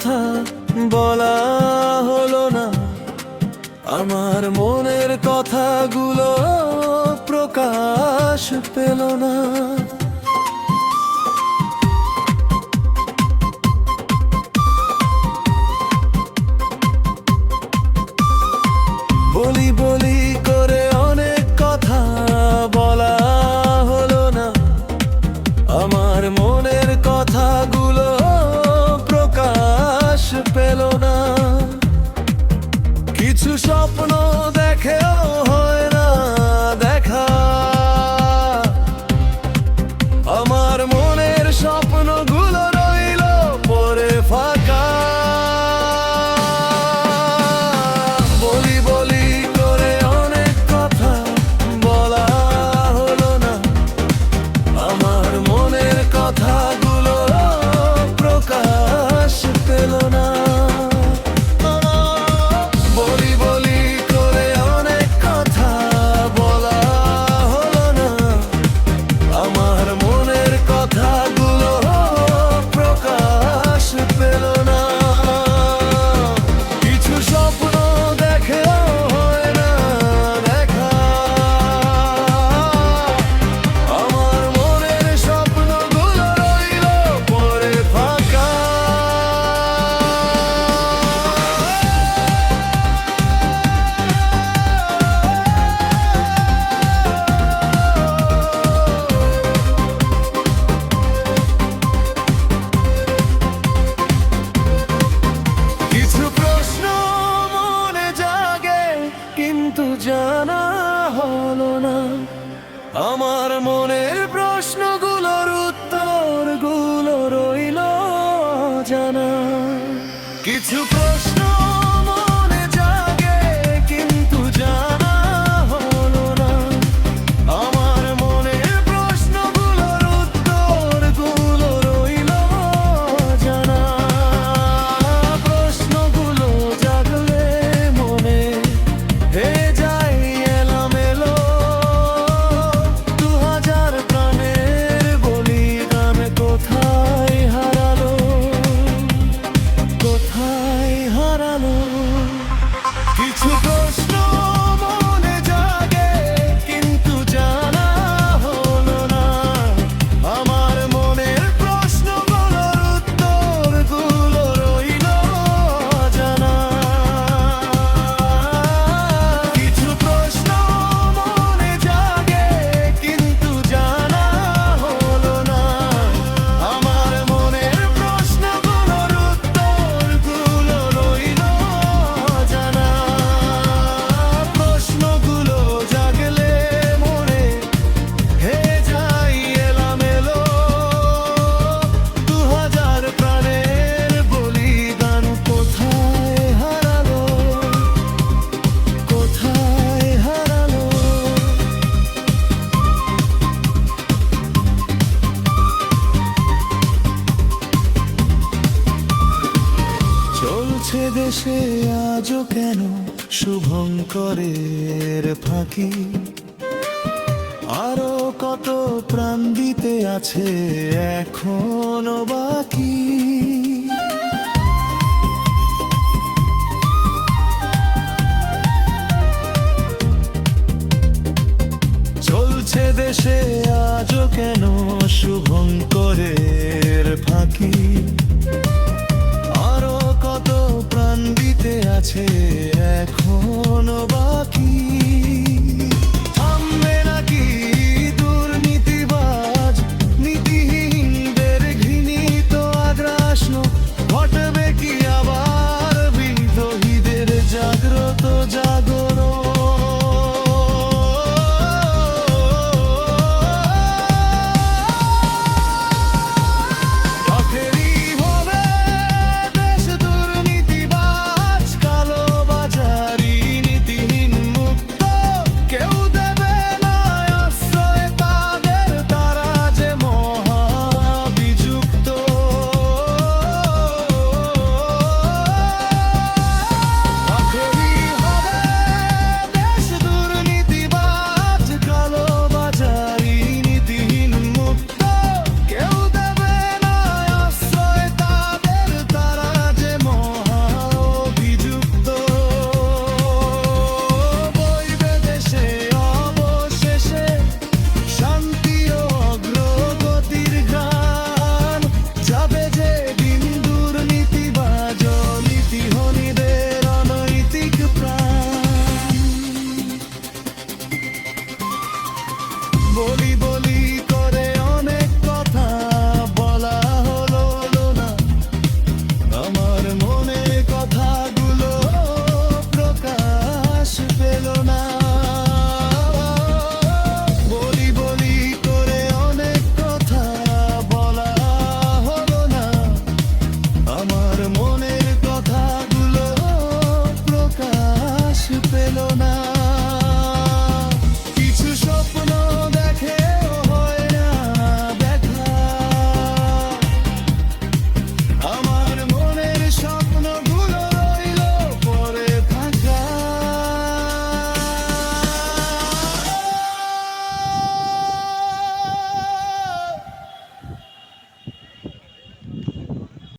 কথা বলা হলো না, আমার মনের কথাগুলো প্রকাশ পেল না। বলি বলি করে অনেক কথা বলা হলো না, আমার মনের কথাগুলো প্রকাশ পেল না। কিছু স্বপ্ন দেখেও হয় না দেখা, আমার মনের স্বপ্নগুলো রইল পরে ফাঁকা। বলি বলি করে অনেক কথা বলা হলো না, আমার মনের কথাগুলো প্রকাশ পেল না। বলি বলি করে অনেক কথা বলা হলো না, আমার মনের কথাগুলো প্রকাশ পেল না। কিছু স্বপ্ন দেখেও হয় না দেখা, আমার মনের স্বপ্নগুলো রইল পরে ফাঁকা। কিছু প্রশ্ন মনে জাগে কিন্তু জানা হলো না, আমার মনের প্রশ্নগুলোর উত্তরগুলো রইল জানা। কিছু প্রশ্ন মনে জাগে কিন্তু জানা হলো না, আমার মনের প্রশ্নগুলোর উত্তরগুলো রইল জানা। প্রশ্নগুলো জাগলে মনে হয়ে যায় এলোমেলো, 2000 প্রাণের বলিদান কোথায় হারালো, কোথায় হারালো। কিছু প্রশ্ন মনে জাগে কিন্তু জানা হলো না, আমার মনের প্রশ্নগুলোর উত্তরগুলো রইল জানা। কিছু প্রশ্ন মনে জাগে কিন্তু জানা হলো না, আমার মনের প্রশ্নগুলোর উত্তরগুলো রইল জানা। প্রশ্নগুলো জাগলে মনে হয়ে যায় এলোমেলো, 2000 প্রাণের বলিদান কোথায় হারালো, কোথায় হারালো। চলছে দেশে আজও কেন শুভঙ্করের ফাঁকি, আরো কত প্রাণ দিতে আছে এখনো বাকি। চলছে দেশে আজও কেন শুভঙ্করের ফাঁকি, আরো কত প্রাণ দিতে আছে এখনো বাকি। থামবে নাকি দুর্নীতিবাজ নীতিহীনদের ঘৃণিত আগ্রাসন, ঘটবে কি আবার বিদ্রোহীদের জাগ্রত